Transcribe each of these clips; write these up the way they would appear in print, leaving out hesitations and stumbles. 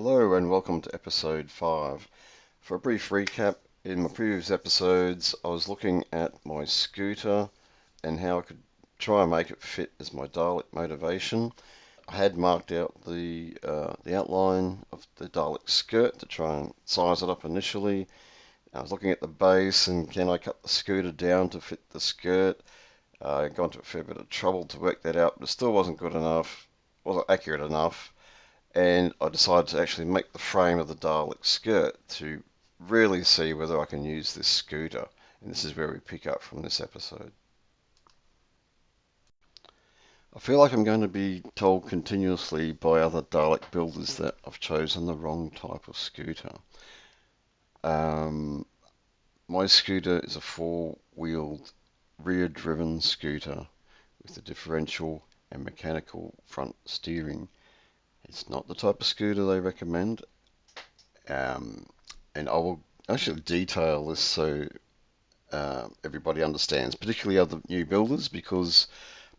Hello and welcome to episode 5. For a brief recap, in my previous episodes I was looking at my scooter and how I could try and make it fit as my Dalek motivation. I had marked out the outline of the Dalek skirt to try and size it up initially. I was looking at the base and can I cut the scooter down to fit the skirt. I got into a fair bit of trouble to work that out, but it still wasn't good enough, wasn't accurate enough. And I decided to actually make the frame of the Dalek skirt to really see whether I can use this scooter. And this is where we pick up from this episode. I feel like I'm going to be told continuously by other Dalek builders that I've chosen the wrong type of scooter. Um, my scooter is a four-wheeled, rear-driven scooter with a differential and mechanical front steering. It's not the type of scooter they recommend, and I will actually detail this so everybody understands, particularly other new builders, because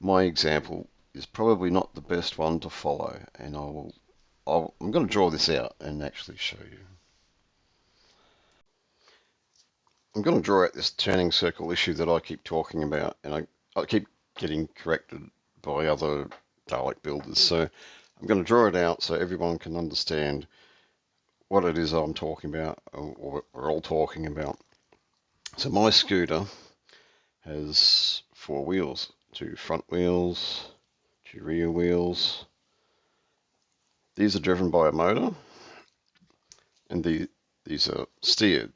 my example is probably not the best one to follow, and I'm going to draw this out and actually show you. I'm going to draw out this turning circle issue that I keep talking about, and I keep getting corrected by other Dalek builders. So I'm going to draw it out so everyone can understand what it is I'm talking about, or what we're all talking about. So my scooter has four wheels, two front wheels, two rear wheels. These are driven by a motor, and these are steered,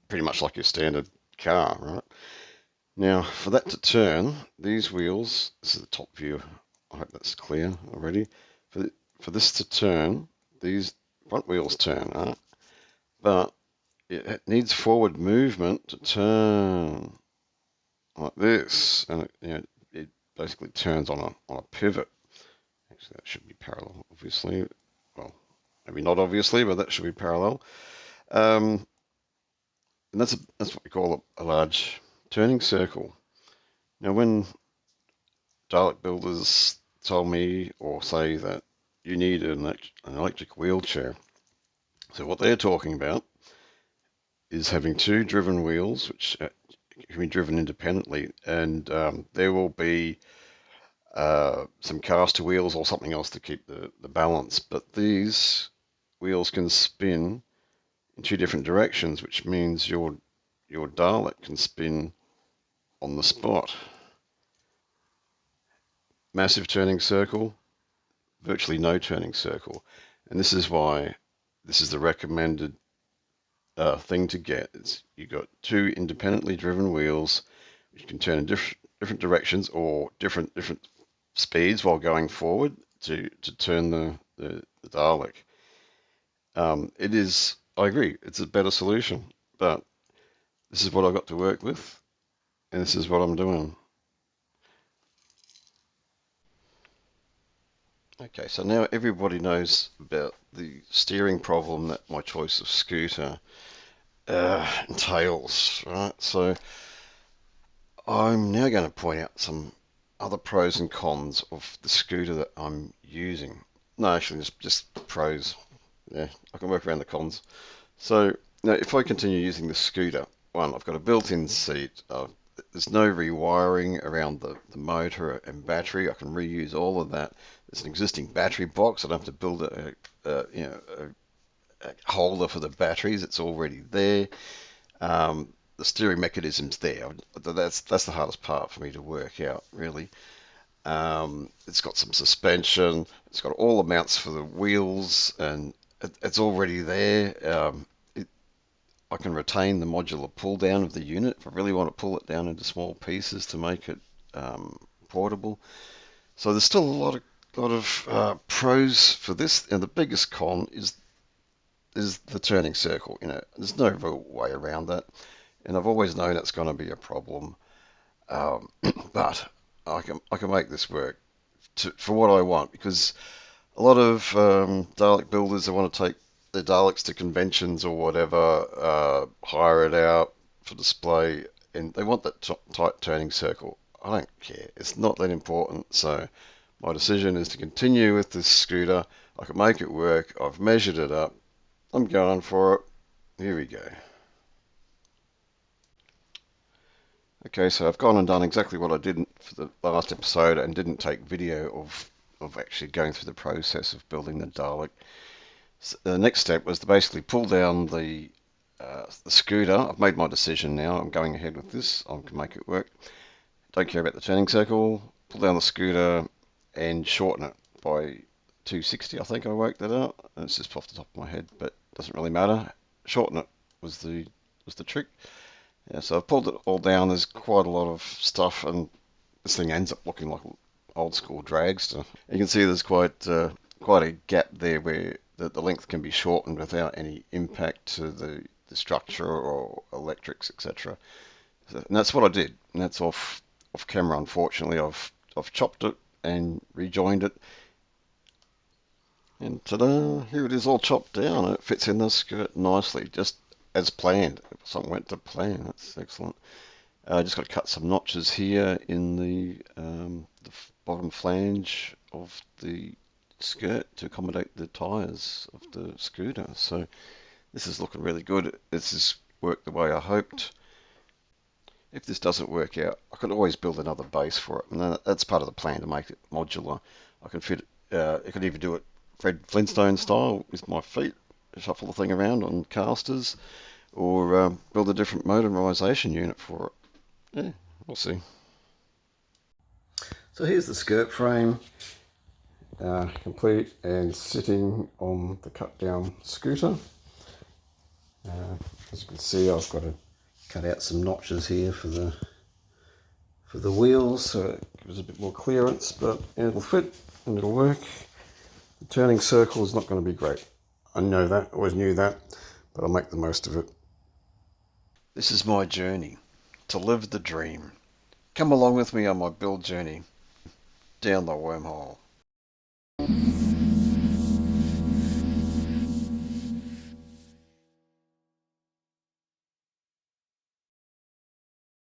pretty much like your standard car, right? Now, for that to turn, these wheels, this is the top view, I hope that's clear already. For this to turn, these front wheels turn, right? But it needs forward movement to turn like this, and it basically turns on a pivot. Actually, that should be parallel, obviously. Well, maybe not obviously, but that should be parallel. And that's what we call a large turning circle. Now, when Dalek builders told me or say that you need an electric wheelchair, so what they're talking about is having two driven wheels, which can be driven independently, and there will be some caster wheels or something else to keep the balance. But these wheels can spin in two different directions, which means your Dalek can spin on the spot. Massive turning circle, virtually no turning circle. And this is why this is the recommended thing to get. You've got two independently driven wheels which can turn in different directions or different speeds while going forward to turn the Dalek. I agree, it's a better solution, but this is what I've got to work with, and this is what I'm doing. Okay, so now everybody knows about the steering problem that my choice of scooter entails, right? So I'm now going to point out some other pros and cons of the scooter that I'm using. No, actually, just pros. Yeah, I can work around the cons. So now, if I continue using the scooter, one, I've got a built-in seat. There's no rewiring around the motor and battery. I can reuse all of that. There's an existing battery box. I don't have to build a holder for the batteries. It's already there. The steering mechanism's there. That's the hardest part for me to work out, really. It's got some suspension. It's got all the mounts for the wheels, and it's already there. I can retain the modular pull down of the unit if I really want to pull it down into small pieces to make it portable. So there's still a lot of pros for this, and the biggest con is the turning circle. There's no real way around that, and I've always known it's going to be a problem. But I can make this work for what I want, because a lot of Dalek builders, they want to take their Daleks to conventions or whatever, hire it out for display, and they want that tight turning circle. I don't care. It's not that important. So My decision is to continue with this scooter. I can make it work. I've measured it up. I'm going for it. Here we go. Okay, so I've gone and done exactly what I did for the last episode and didn't take video of actually going through the process of building the Dalek. So the next step was to basically pull down the scooter. I've made my decision now. I'm going ahead with this. I can make it work. Don't care about the turning circle. Pull down the scooter and shorten it by 260. I think I worked that out. It's just off the top of my head, but it doesn't really matter. Shorten it was the trick. Yeah, so I've pulled it all down. There's quite a lot of stuff, and this thing ends up looking like an old school dragster. You can see there's quite a gap there where the length can be shortened without any impact to the structure or electrics, etc. So, and that's what I did. And that's off camera. Unfortunately, I've chopped it and rejoined it. And ta-da! Here it is all chopped down. It fits in the skirt nicely, just as planned. Something went to plan. That's excellent. I just got to cut some notches here in the bottom flange of the skirt to accommodate the tyres of the scooter. So this is looking really good. This has worked the way I hoped. If this doesn't work out, I could always build another base for it, and that's part of the plan to make it modular. I can fit. I could even do it Fred Flintstone style with my feet, shuffle the thing around on casters, or build a different motorization unit for it. Yeah, we'll see. So here's the skirt frame, complete and sitting on the cut down scooter. As you can see, I've got to cut out some notches here for the wheels so it gives a bit more clearance, but it'll fit and it'll work. The turning circle is not going to be great. I know that, always knew that, but I'll make the most of it. This is my journey to live the dream. Come along with me on my build journey down the wormhole.